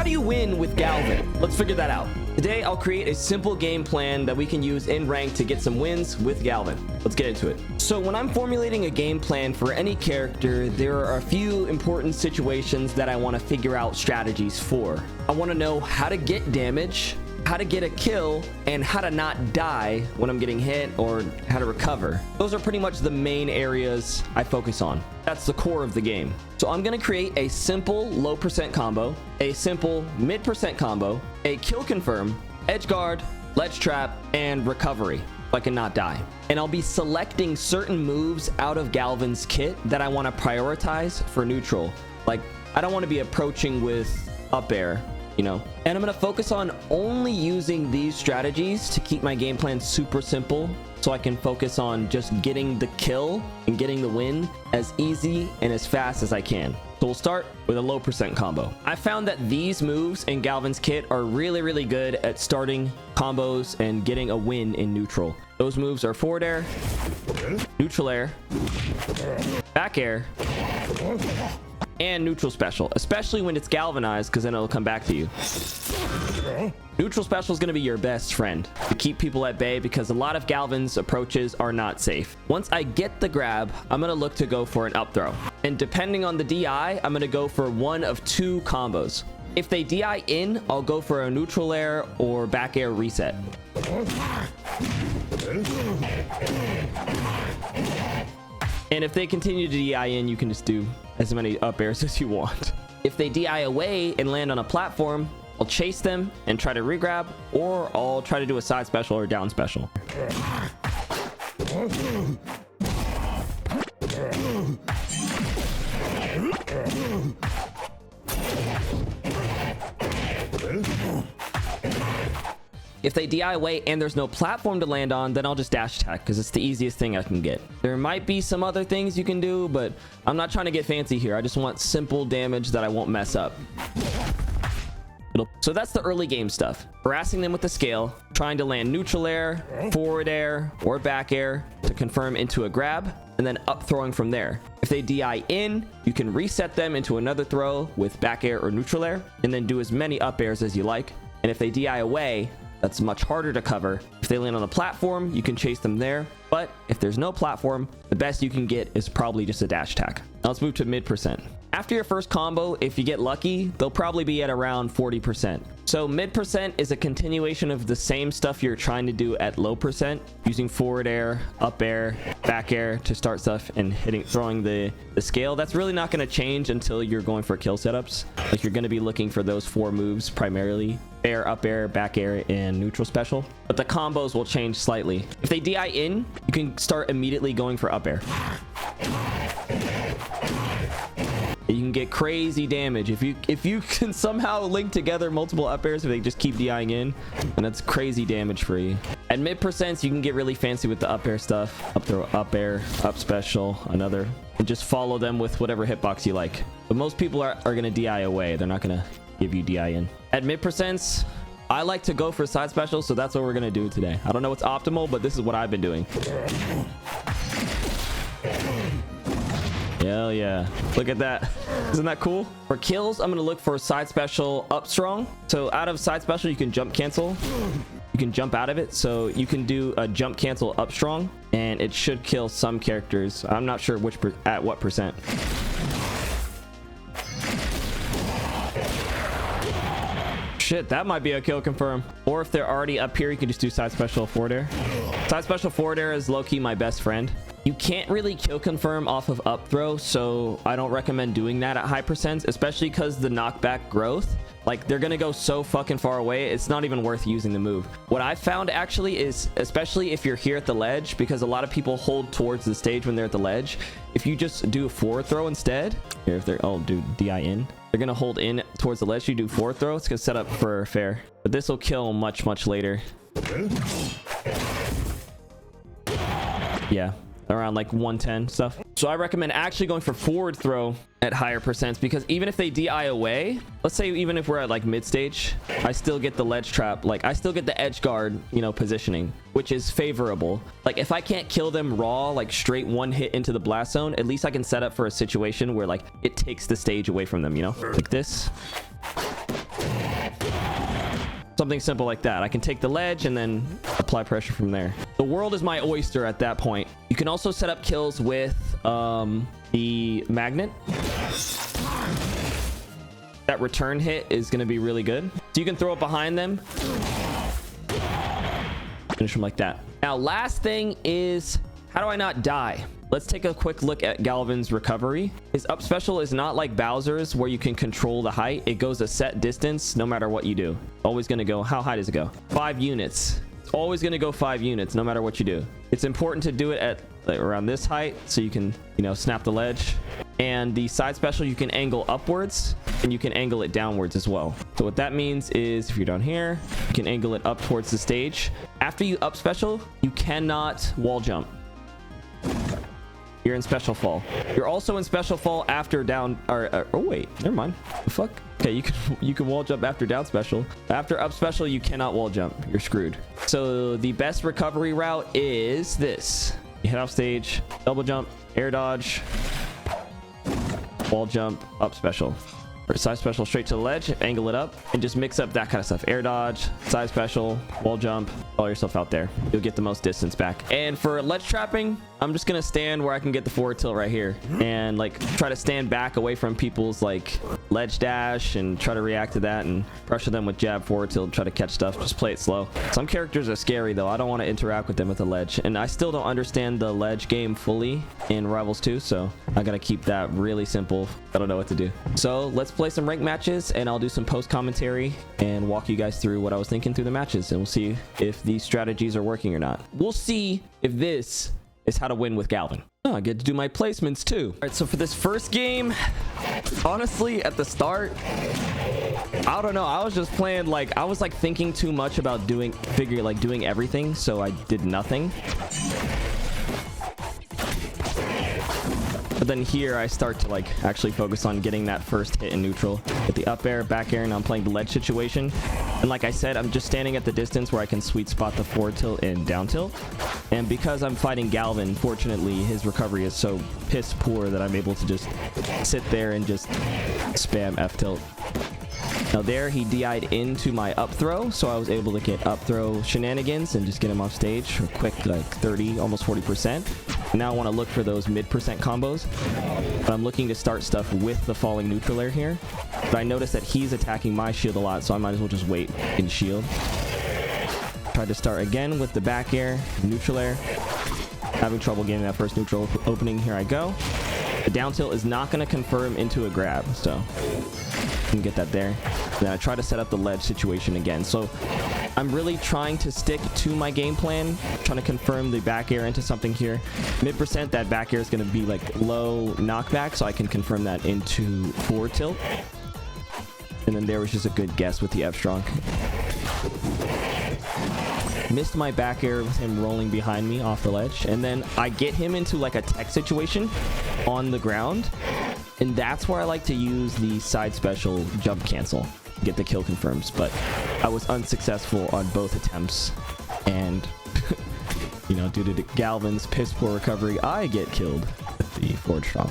do you win with Galvin? Let's figure that out. Today, I'll create a simple game plan that we can use in rank to get some wins with Galvin. Let's get into it. So when I'm formulating a game plan for any character, there are a few important situations that I want to figure out strategies for. I want to know how to get damage, how to get a kill, and how to not die when I'm getting hit, or how to recover. Those are pretty much the main areas I focus on. That's the core of the game. So I'm going to create a simple low percent combo, a simple mid percent combo, a kill confirm, edge guard, ledge trap, and recovery so I can not die. And I'll be selecting certain moves out of Galvin's kit that I want to prioritize for neutral. Like, I don't want to be approaching with up air, you know. And I'm going to focus on only using these strategies to keep my game plan super simple, so I can focus on just getting the kill and getting the win as easy and as fast as I can. So we'll start with a low percent combo. I found that these moves in Galvin's kit are really good at starting combos and getting a win in neutral. Those moves are forward air, neutral air, back air, and neutral special, especially when it's galvanized, because then it'll come back to you. Neutral special is going to be your best friend to keep people at bay, because a lot of Galvin's approaches are not safe. Once I get the grab, I'm going to look to go for an up throw. And depending on the DI, I'm going to go for one of two combos. If they DI in, I'll go for a neutral air or back air reset. And if they continue to DI in, you can just do as many up airs as you want. If they DI away and land on a platform, I'll chase them and try to regrab, or I'll try to do a side special or down special. If they DI away and there's no platform to land on, then I'll just dash attack, because it's the easiest thing I can get. There might be some other things you can do, but I'm not trying to get fancy here. I just want simple damage that I won't mess up. So that's the early game stuff. Harassing them with the scale, trying to land neutral air, forward air, or back air to confirm into a grab, and then up throwing from there. If they DI in, you can reset them into another throw with back air or neutral air, and then do as many up airs as you like. And if they DI away, that's much harder to cover. If they land on the platform, you can chase them there. But if there's no platform, the best you can get is probably just a dash attack. Now let's move to mid percent. After your first combo, if you get lucky, they'll probably be at around 40%. So mid percent is a continuation of the same stuff you're trying to do at low percent, using forward air, up air, back air to start stuff and throwing the scale. That's really not going to change until you're going for kill setups. Like, you're going to be looking for those four moves primarily: air, up air, back air, and neutral special. But the combos will change slightly. If they DI in, you can start immediately going for up air. You can get crazy damage if you can somehow link together multiple up airs. If they just keep DIing in, and that's crazy damage for you. At mid percents, you can get really fancy with the up air stuff: up throw, up air, up special, another, and just follow them with whatever hitbox you like. But most people are going to DI away. They're not going to give you DI in. At mid percents, I like to go for side special, so that's what we're going to do today. I don't know what's optimal, but this is what I've been doing. Hell yeah. Look at that. Isn't that cool? For kills, I'm going to look for side special up strong. So out of side special, you can jump cancel. You can jump out of it. So you can do a jump cancel up strong, and it should kill some characters. I'm not sure which at what percent. Shit, that might be a kill confirm. Or if they're already up here, you can just do side special forward air. Side special forward air is low-key my best friend. You can't really kill confirm off of up throw, so I don't recommend doing that at high percents, especially because the knockback growth, like, they're gonna go so fucking far away, it's not even worth using the move. What I found actually is, especially if you're here at the ledge, because a lot of people hold towards the stage when they're at the ledge, if you just do a forward throw instead, here, if they're, oh dude, DI in, they're gonna hold in towards the ledge. You do forward throw, it's gonna set up for fair, but this will kill much later. Yeah, around like 110 stuff. So I recommend actually going for forward throw at higher percents, because even if they DI away, let's say even if we're at like mid stage, I still get the ledge trap, like I still get the edge guard, you know, positioning, which is favorable. Like if I can't kill them raw, like straight one hit into the blast zone, at least I can set up for a situation where like it takes the stage away from them, you know, like this. Something simple like that. I can take the ledge and then apply pressure from there. The world is my oyster at that point. You can also set up kills with the magnet. That return hit is going to be really good. So you can throw it behind them. Finish them like that. Now, last thing is, how do I not die? Let's take a quick look at Galvin's recovery. His up special is not like Bowser's where you can control the height. It goes a set distance no matter what you do. Always going to go, how high does it go? 5 units. It's always going to go 5 units no matter what you do. It's important to do it at like around this height so you can, you know, snap the ledge. And the side special, you can angle upwards and you can angle it downwards as well. So what that means is if you're down here, you can angle it up towards the stage. After you up special, you cannot wall jump. You're in special fall. You're also in special fall after down or oh wait, never mind. The fuck? Okay, you can wall jump after down special. After up special, you cannot wall jump. You're screwed. So the best recovery route is this. You head off stage, double jump, air dodge, wall jump, up special. Or side special straight to the ledge, angle it up, and just mix up that kind of stuff. Air dodge, side special, wall jump, all yourself out there. You'll get the most distance back. And for ledge trapping, I'm just gonna stand where I can get the forward tilt right here and like try to stand back away from people's like ledge dash and try to react to that and pressure them with jab forward tilt, try to catch stuff. Just play it slow. Some characters are scary though. I don't want to interact with them with the ledge, and I still don't understand the ledge game fully in Rivals 2, so I gotta keep that really simple. I don't know what to do. So let's play some ranked matches and I'll do some post commentary and walk you guys through what I was thinking through the matches, and we'll see if these strategies are working or not. We'll see if this is how to win with Galvin. Oh, I get to do my placements too. All right, so for this first game, honestly, at the start, I don't know. I was just playing like, I was like thinking too much about doing everything, so I did nothing. But then here I start to like actually focus on getting that first hit in neutral. Get the up air, back air, and I'm playing the ledge situation. And like I said, I'm just standing at the distance where I can sweet spot the forward tilt and down tilt. And because I'm fighting Galvin, fortunately his recovery is so piss poor that I'm able to just sit there and just spam F tilt. Now there he DI'd into my up throw, so I was able to get up throw shenanigans and just get him off stage for quick, like 30, almost 40%. Now I want to look for those mid% combos, but I'm looking to start stuff with the falling neutral air here. But I noticed that he's attacking my shield a lot, so I might as well just wait and shield. Try to start again with the back air, neutral air. Having trouble getting that first neutral opening. Here I go. The down tilt is not going to confirm into a grab, so I can get that there. Then I try to set up the ledge situation again. So I'm really trying to stick to my game plan, trying to confirm the back air into something here. Mid%, that back air is going to be like low knockback, so I can confirm that into forward tilt. And then there was just a good guess with the F strong. Missed my back air with him rolling behind me off the ledge, and then I get him into like a tech situation on the ground, and that's where I like to use the side special jump cancel, get the kill confirms. But I was unsuccessful on both attempts, and you know, due to Galvin's piss poor recovery, I get killed with the forward strong.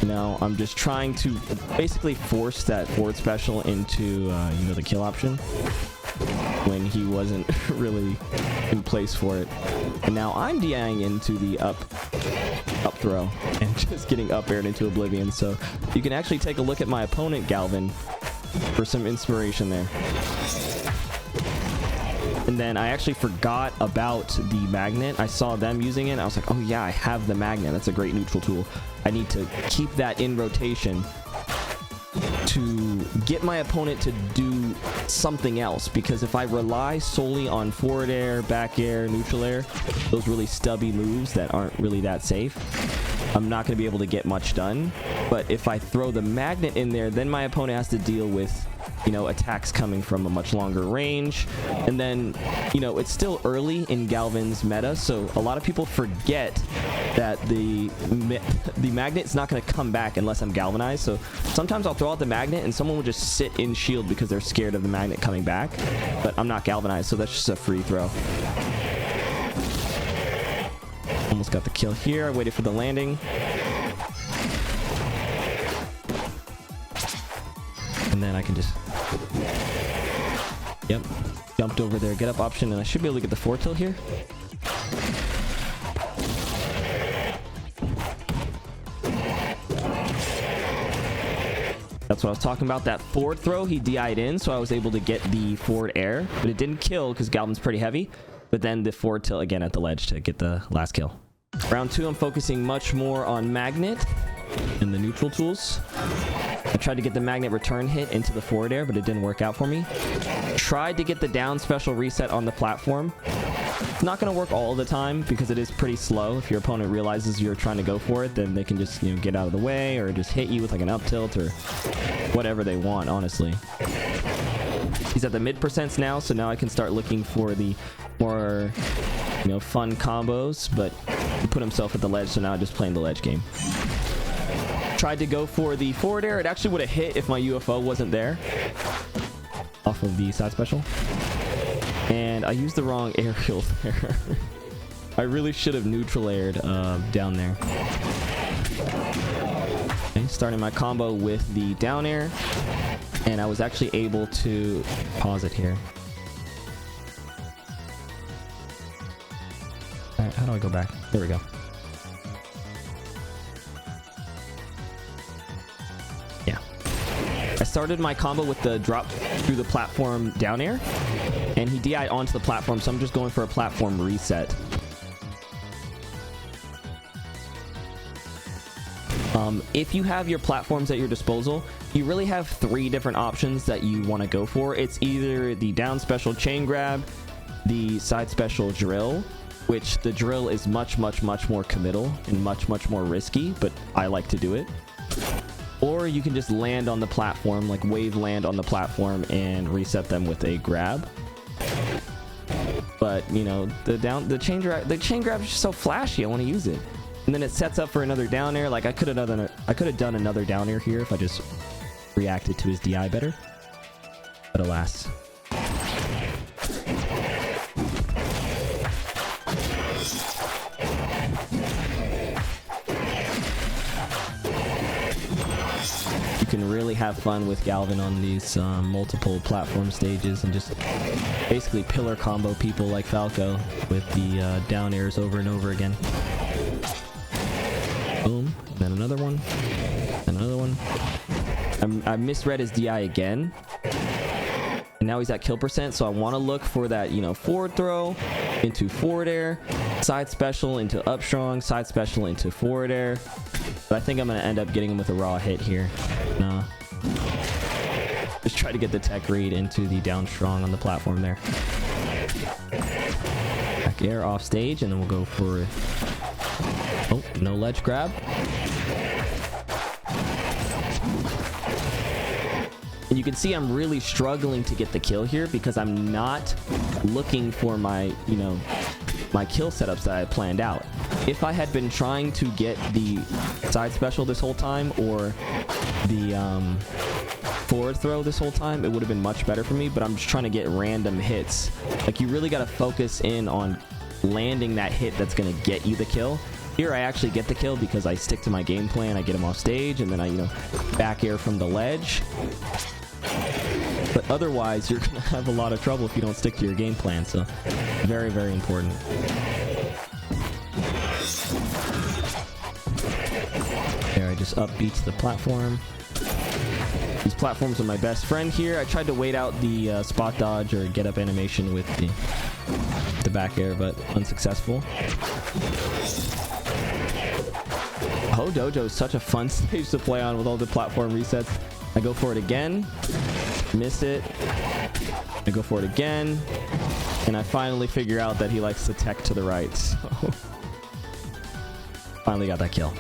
Now I'm just trying to basically force that forward special into you know, the kill option when he wasn't really in place for it. And now I'm DIing into the up throw and just getting up aired into oblivion. So you can actually take a look at my opponent Galvin for some inspiration there. And then I actually forgot about the magnet. I saw them using it and I was like, oh yeah, I have the magnet. That's a great neutral tool. I need to keep that in rotation to get my opponent to do something else, because if I rely solely on forward air, back air, neutral air, those really stubby moves that aren't really that safe, I'm not going to be able to get much done. But if I throw the magnet in there, then my opponent has to deal with, you know, attacks coming from a much longer range. And then, you know, it's still early in Galvin's meta, so a lot of people forget that the magnet's not going to come back unless I'm galvanized. So sometimes I'll throw out the magnet and someone will just sit in shield because they're scared of the magnet coming back, but I'm not galvanized, so that's just a free throw. Almost got the kill here. I waited for the landing. And then I can just Yep. Jumped over there, get up option, and I should be able to get the forward tilt here. That's what I was talking about. That forward throw, he DI'd in, so I was able to get the forward air. But it didn't kill because Galvin's pretty heavy. But then the forward tilt again at the ledge to get the last kill. Round 2, I'm focusing much more on magnet and the neutral tools. I tried to get the magnet return hit into the forward air, but it didn't work out for me. Tried to get the down special reset on the platform. It's not going to work all the time because it is pretty slow. If your opponent realizes you're trying to go for it, then they can just, you know, get out of the way or just hit you with like an up tilt or whatever they want, honestly. He's at the mid percents now, so now I can start looking for the more, you know, fun combos, but he put himself at the ledge, so now I'm just playing the ledge game. Tried to go for the forward air. It actually would have hit if my UFO wasn't there off of the side special. And I used the wrong aerial there. I really should have neutral aired down there. Okay, starting my combo with the down air. And I was actually able to pause it here. Alright, how do I go back? There we go. Yeah. I started my combo with the drop through the platform down air. And he DI'd onto the platform, so I'm just going for a platform reset. If you have your platforms at your disposal, you really have 3 different options that you want to go for. It's either the down special chain grab, the side special drill, which the drill is much more committal and much more risky, but I like to do it. Or you can just land on the platform, like wave land on the platform and reset them with a grab. But you know, the chain grab is just so flashy. I want to use it, and then it sets up for another down air. Like I could have done another down air here if I just reacted to his DI better. But alas. You can really have fun with Galvin on these multiple platform stages and just basically pillar combo people like Falco with the down airs over and over again. Boom, and then another one, and another one. I misread his DI again, and now he's at kill percent, so I want to look for that, you know, forward throw into forward air, side special into up strong, side special into forward air. But I think I'm going to end up getting him with a raw hit here. No. Just try to get the tech read into the down strong on the platform there. Back air off stage, and then we'll go for... Oh, no ledge grab. And you can see I'm really struggling to get the kill here because I'm not looking for my, you know, my kill setups that I had planned out. If I had been trying to get the side special this whole time or the forward throw this whole time, it would have been much better for me, but I'm just trying to get random hits. Like, you really got to focus in on landing that hit that's going to get you the kill. Here I actually get the kill because I stick to my game plan. I get him off stage, and then I, you know, back air from the ledge. But otherwise, you're going to have a lot of trouble if you don't stick to your game plan, so very, very important. There, I just up beats the platform. These platforms are my best friend here. I tried to wait out the spot dodge or get up animation with the back air, but unsuccessful. Ho Dojo is such a fun stage to play on with all the platform resets. I go for it again, miss it. I go for it again, and I finally figure out that he likes to tech to the right. So finally got that kill.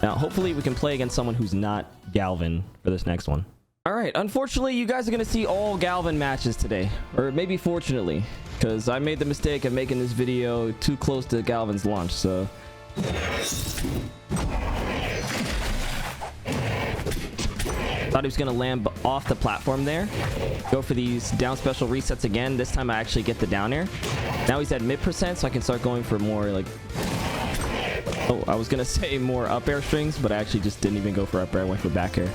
Now, hopefully we can play against someone who's not Galvin for this next one. All right, unfortunately, you guys are going to see all Galvin matches today. Or maybe fortunately, because I made the mistake of making this video too close to Galvin's launch, so... Thought he was going to land off the platform there. Go for these down special resets again. This time I actually get the down air. Now he's at mid percent, so I can start going for more like... Oh, I was going to say more up air strings, but I actually just didn't even go for up air. I went for back air.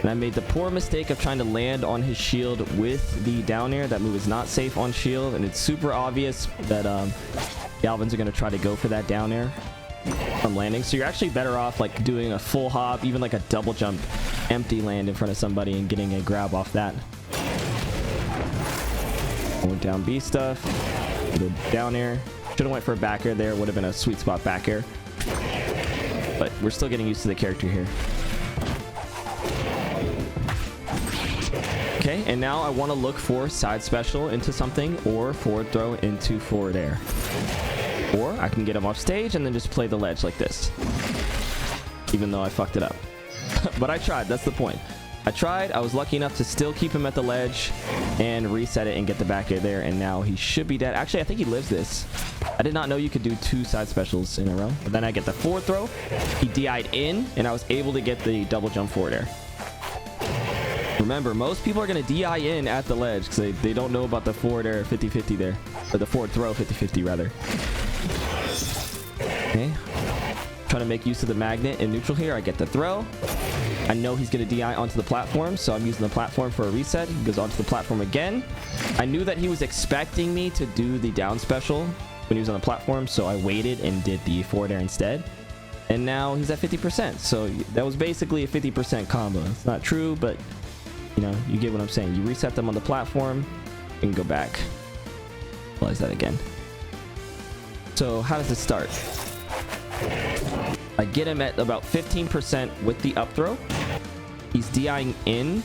And I made the poor mistake of trying to land on his shield with the down air. That move is not safe on shield, and it's super obvious that Galvins are going to try to go for that down air from landing. So you're actually better off like doing a full hop, even like a double jump, empty land in front of somebody and getting a grab off that. Going down B stuff, the down air. Should have went for a back air there. Would have been a sweet spot back air. But we're still getting used to the character here. Okay, and now I want to look for side special into something or forward throw into forward air. Or I can get him off stage and then just play the ledge like this. Even though I fucked it up. But I tried, that's the point. I tried, I was lucky enough to still keep him at the ledge and reset it and get the back air there, and now he should be dead. Actually, I think he lives this. I did not know you could do 2 side specials in a row. But then I get the forward throw, he DI'd in, and I was able to get the double jump forward air. Remember, most people are going to DI in at the ledge because they don't know about the forward air 50-50 there. Or the forward throw 50-50 rather. Okay. Trying to make use of the magnet in neutral here. I get the throw. I know he's going to DI onto the platform, so I'm using the platform for a reset. He goes onto the platform again. I knew that he was expecting me to do the down special when he was on the platform, so I waited and did the forward air instead. And now he's at 50%. So that was basically a 50% combo. It's not true, but you know, you get what I'm saying. You reset them on the platform and go back. Realize that again. So how does it start? I get him at about 15% with the up throw. He's DIing in,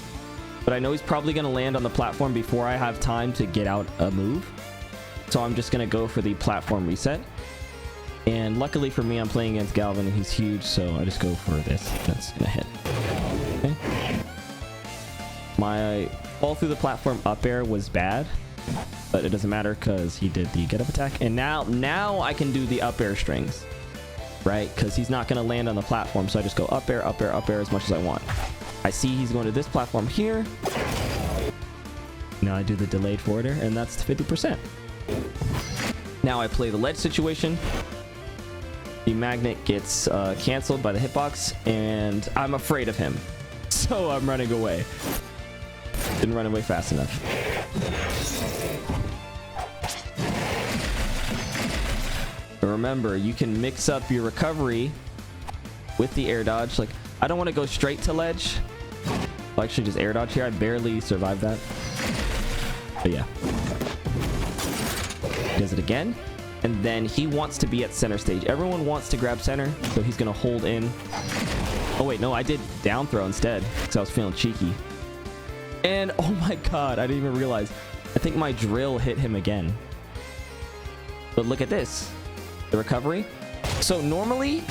but I know he's probably going to land on the platform before I have time to get out a move. So I'm just going to go for the platform reset. And luckily for me, I'm playing against Galvin and he's huge, so I just go for this. That's going to hit. Okay. My fall through the platform up air was bad, but it doesn't matter because he did the get up attack. And now I can do the up air strings, right? Because he's not going to land on the platform, so I just go up air, up air, up air as much as I want. I see he's going to this platform here. Now I do the delayed forward air, and that's 50%. Now I play the ledge situation. The magnet gets canceled by the hitbox, and I'm afraid of him, so I'm running away. Didn't run away fast enough. But remember, you can mix up your recovery with the air dodge. Like, I don't want to go straight to ledge. I'll actually just air dodge here. I barely survived that. But yeah. Does it again. And then he wants to be at center stage. Everyone wants to grab center, so he's going to hold in. Oh, wait, no, I did down throw instead because I was feeling cheeky. And oh my god, I didn't even realize. I think my drill hit him again. But look at this. The recovery. So normally,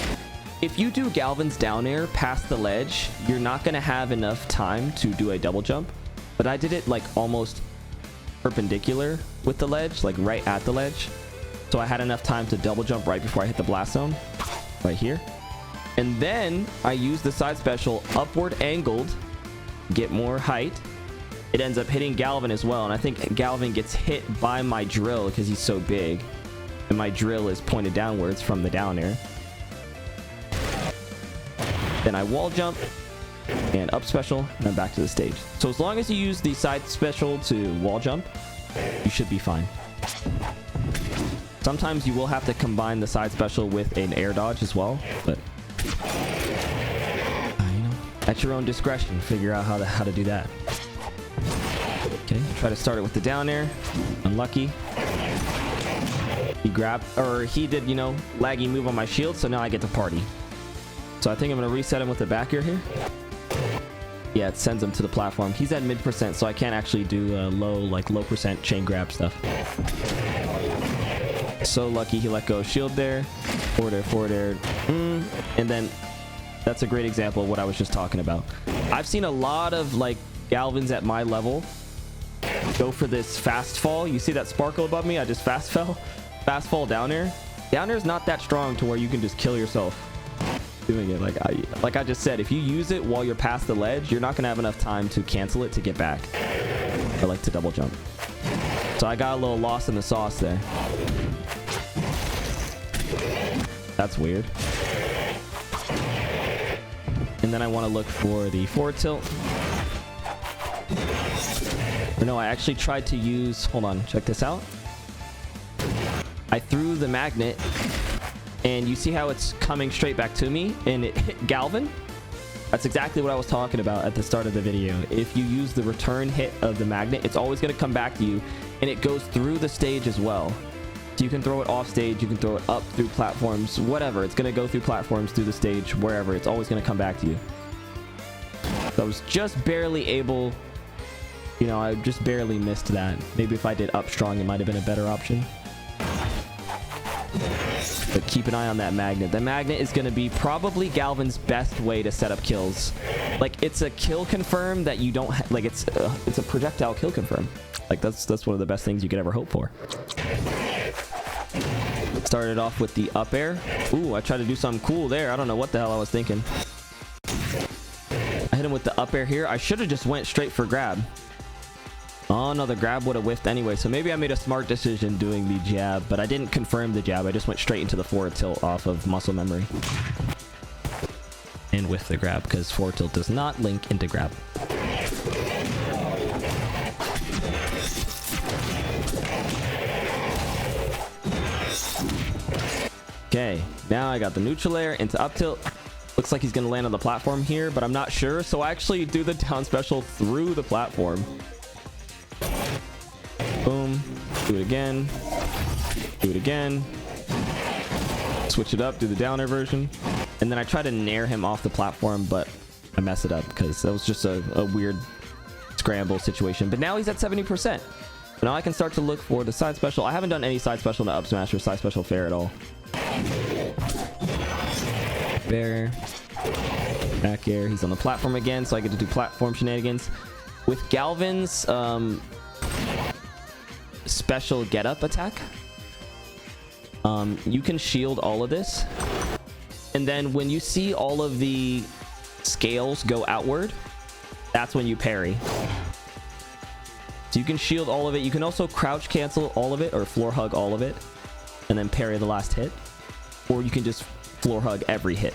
if you do Galvin's down air past the ledge, you're not going to have enough time to do a double jump. But I did it like almost perpendicular with the ledge, like right at the ledge. So I had enough time to double jump right before I hit the blast zone. Right here. And then I used the side special upward angled, get more height. It ends up hitting Galvin as well, and I think Galvin gets hit by my drill because he's so big, and my drill is pointed downwards from the down air. Then I wall jump and up special, and I'm back to the stage. So as long as you use the side special to wall jump, you should be fine. Sometimes you will have to combine the side special with an air dodge as well, but you know, at your own discretion, figure out how to do that. Okay, try to start it with the down air. Unlucky. He grabbed, or he did, you know, laggy move on my shield, so now I get to party. So I think I'm going to reset him with the back air here. Yeah, it sends him to the platform. He's at mid percent, so I can't actually do low percent chain grab stuff. So lucky he let go of shield there. Forward air. And then that's a great example of what I was just talking about. I've seen a lot of like Galvins at my level go for this fast fall. You see that sparkle above me? I just fast fall down air. Down air is not that strong to where you can just kill yourself doing it. Like I just said, if you use it while you're past the ledge, you're not gonna have enough time to cancel it to get back, or like to double jump. So I got a little lost in the sauce there. That's weird. And then I want to look for the forward tilt. Or no, I actually tried to use... Hold on, check this out. I threw the magnet, and you see how it's coming straight back to me, and it hit Galvin? That's exactly what I was talking about at the start of the video. If you use the return hit of the magnet, it's always going to come back to you, and it goes through the stage as well. So you can throw it off stage, you can throw it up through platforms, whatever. It's going to go through platforms, through the stage, wherever. It's always going to come back to you. So I was just barely able... You know, I just barely missed that. Maybe if I did up strong, it might have been a better option. But keep an eye on that magnet. The magnet is going to be probably Galvin's best way to set up kills. Like, it's a kill confirm that you don't like. It's a projectile kill confirm. Like, that's one of the best things you could ever hope for. Started off with the up air. Ooh, I tried to do something cool there. I don't know what the hell I was thinking. I hit him with the up air here. I should have just went straight for grab. Oh no, the grab would have whiffed anyway, so maybe I made a smart decision doing the jab, but I didn't confirm the jab. I just went straight into the forward tilt off of muscle memory. And with the grab, because forward tilt does not link into grab. Okay, now I got the neutral air into up tilt. Looks like he's going to land on the platform here, but I'm not sure, so I actually do the down special through the platform. Boom. Do it again. Do it again. Switch it up. Do the down air version. And then I try to nair him off the platform, but I mess it up because that was just a weird scramble situation. But now he's at 70%. So now I can start to look for the side special. I haven't done any side special in the up smash or side special fair at all. There. Back air. He's on the platform again, so I get to do platform shenanigans. With Galvin's special get up attack, you can shield all of this, and then when you see all of the scales go outward, that's when you parry. So you can shield all of it. You can also crouch cancel all of it or floor hug all of it and then parry the last hit, or you can just floor hug every hit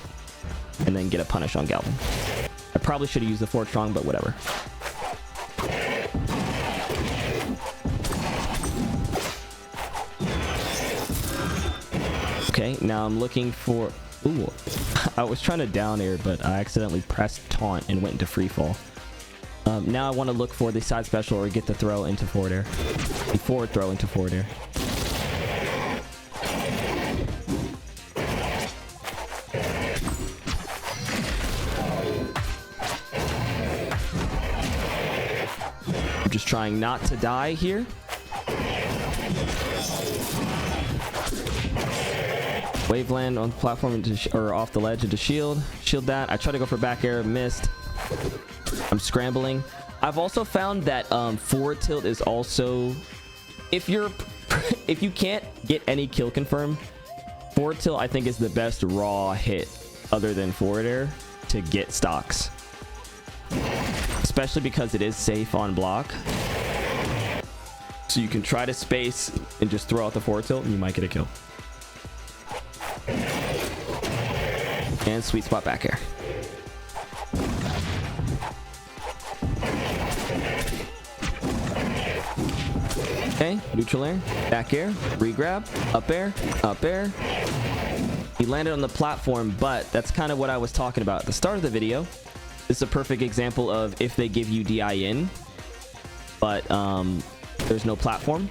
and then get a punish on Galvin. I probably should have used the forward strong, but whatever. Okay, now I'm looking for... Ooh, I was trying to down air, but I accidentally pressed taunt and went into free fall. Now I want to look for the side special or get the throw into forward air. The forward throw into forward air. I'm just trying not to die here. Wave land on the platform into or off the ledge into shield. Shield that. I try to go for back air, missed. I'm scrambling. I've also found that forward tilt is also, if you can't get any kill confirm, forward tilt I think is the best raw hit other than forward air to get stocks, especially because it is safe on block. So you can try to space and just throw out the forward tilt and you might get a kill. And sweet spot back air. Okay, neutral air, back air, re-grab, up air, up air. He landed on the platform, but that's kind of what I was talking about at the start of the video. This is a perfect example of if they give you DI in, but there's no platform.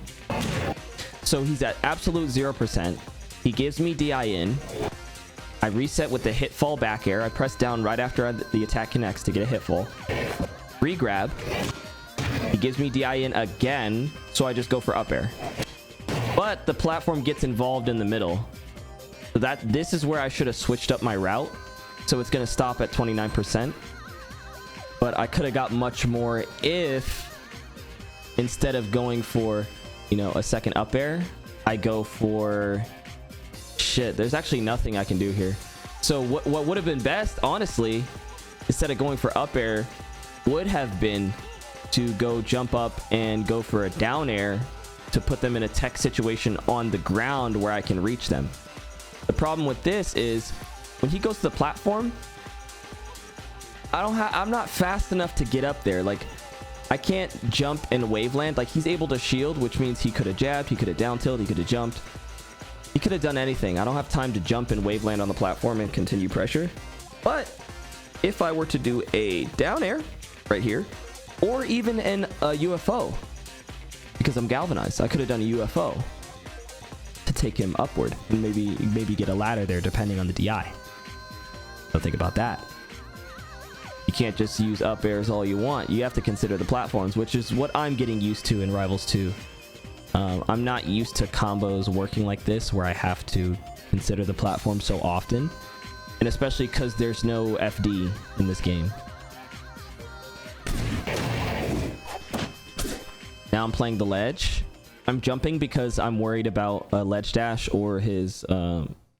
So he's at absolute 0%. He gives me DI in. I reset with the hit fall back air. I press down right after the attack connects to get a hit fall. Re-grab. He gives me DI in again, so I just go for up air. But the platform gets involved in the middle. So this is where I should have switched up my route. So it's going to stop at 29%. But I could have got much more if, instead of going for, you know, a second up air, I go for... Shit, there's actually nothing I can do here. So what would have been best, honestly, instead of going for up air, would have been to go jump up and go for a down air to put them in a tech situation on the ground where I can reach them. The problem with this is when he goes to the platform, I'm not fast enough to get up there. Like, I can't jump in waveland. Like, he's able to shield, which means he could have jabbed, he could have down tilted, he could have jumped. He could have done anything. I don't have time to jump in waveland on the platform and continue pressure. But if I were to do a down air right here, or even in a UFO, because I'm galvanized, I could have done a UFO to take him upward and maybe get a ladder there depending on the DI. So think about that. You can't just use up airs all you want. You have to consider the platforms, which is what I'm getting used to in Rivals 2. I'm not used to combos working like this where I have to consider the platform so often, and especially because there's no FD in this game. Now I'm playing the ledge. I'm jumping because I'm worried about a ledge dash or his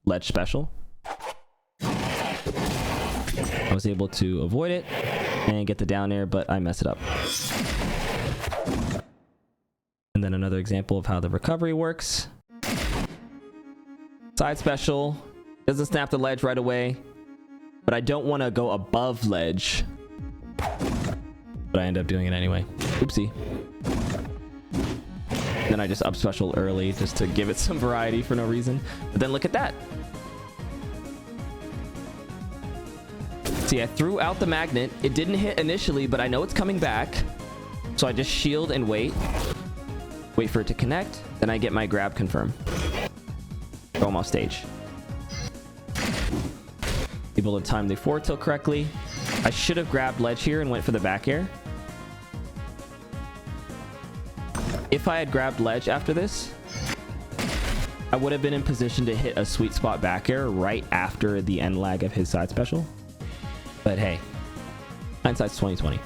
ledge special. I was able to avoid it and get the down air, but I mess it up. And then another example of how the recovery works. Side special. Doesn't snap the ledge right away, but I don't want to go above ledge. But I end up doing it anyway. Oopsie. Then I just up special early just to give it some variety for no reason. But then look at that. See, I threw out the magnet. It didn't hit initially, but I know it's coming back. So I just shield and wait. Wait for it to connect. Then I get my grab confirm. Throw him off stage. Able to time the forward tilt correctly. I should have grabbed ledge here and went for the back air. If I had grabbed ledge after this, I would have been in position to hit a sweet spot back air right after the end lag of his side special. But hey, hindsight's 20/20.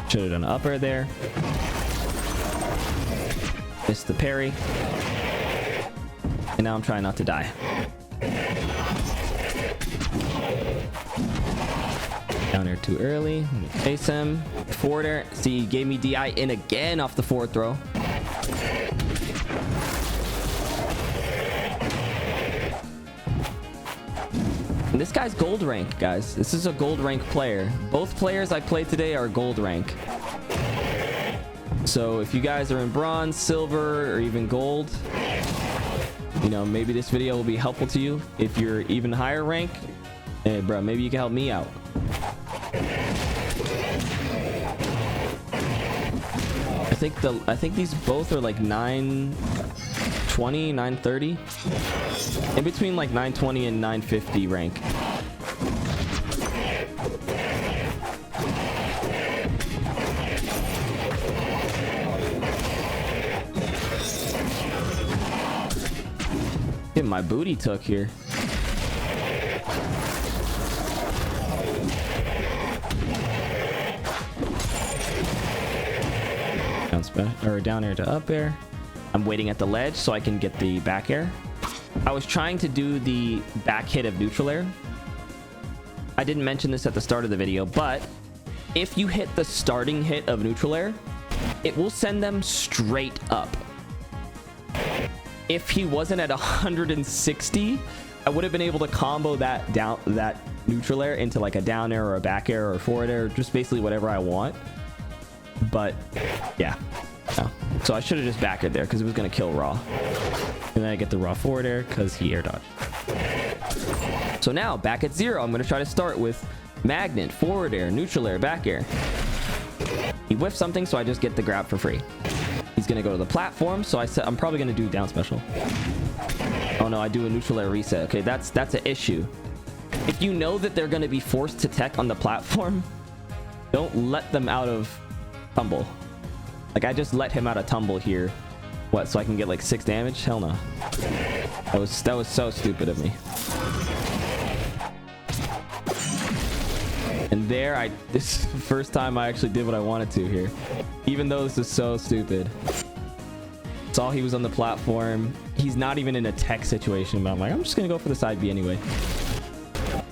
Should have done an up air there. Missed the parry. And now I'm trying not to die. Down air too early. Face him. Forward air. See, he gave me DI in again off the forward throw. And this guy's gold rank, guys. This is a gold rank player. Both players I played today are gold rank. So if you guys are in bronze, silver, or even gold, you know, maybe this video will be helpful to you. If you're even higher rank, hey, bro, maybe you can help me out. I think these both are like 920, 930. In between like 920 and 950 rank. Get my booty took here. Down air to up air. I'm waiting at the ledge so I can get the back air. I was trying to do the back hit of neutral air. I didn't mention this at the start of the video, but if you hit the starting hit of neutral air, it will send them straight up. If he wasn't at 160, I would have been able to combo that neutral air into like a down air or a back air or a forward air, just basically whatever I want. But yeah, no. So I should have just back aired there because it was going to kill raw. And then I get the raw forward air because he air dodged. So now back at 0, I'm going to try to start with magnet, forward air, neutral air, back air. He whiffed something, so I just get the grab for free. He's going to go to the platform, so I'm probably going to do down special. Oh no, I do a neutral air reset. Okay, that's an issue. If you know that they're going to be forced to tech on the platform, don't let them out of tumble. Like, I just let him out of tumble here. What, so I can get like 6 damage? Hell no. That was so stupid of me. And there, this is the first time I actually did what I wanted to here. Even though this is so stupid. Saw he was on the platform. He's not even in a tech situation, but I'm like, I'm just gonna go for the side B anyway.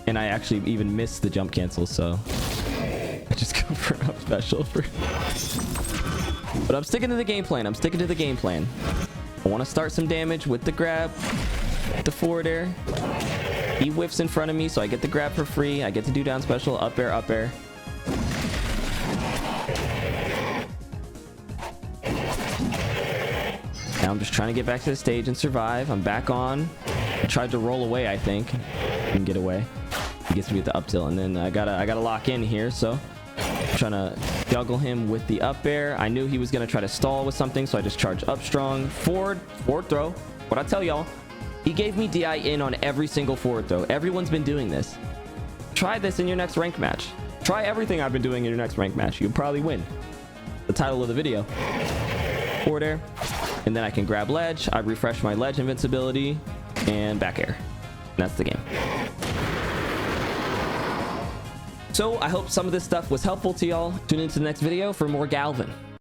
And I actually even missed the jump cancel, so I just go for an up special for. But I'm sticking to the game plan. I want to start some damage with the grab, the forward air. He whiffs in front of me, so I get the grab for free. I get to do down special, up air, up air. Now I'm just trying to get back to the stage and survive. I'm back on. I tried to roll away, I think. Didn't get away. He gets me with the up tilt, and then I gotta lock in here, so I'm trying to juggle him with the up air. I knew he was gonna try to stall with something, so I just charged up strong. Forward throw. What I tell y'all, he gave me DI in on every single forward throw. Everyone's been doing this. Try this in your next ranked match. Try everything I've been doing in your next ranked match. You'll probably win. The title of the video. Forward air. And then I can grab ledge. I refresh my ledge invincibility and back air. And that's the game. So I hope some of this stuff was helpful to y'all. Tune into the next video for more Galvin.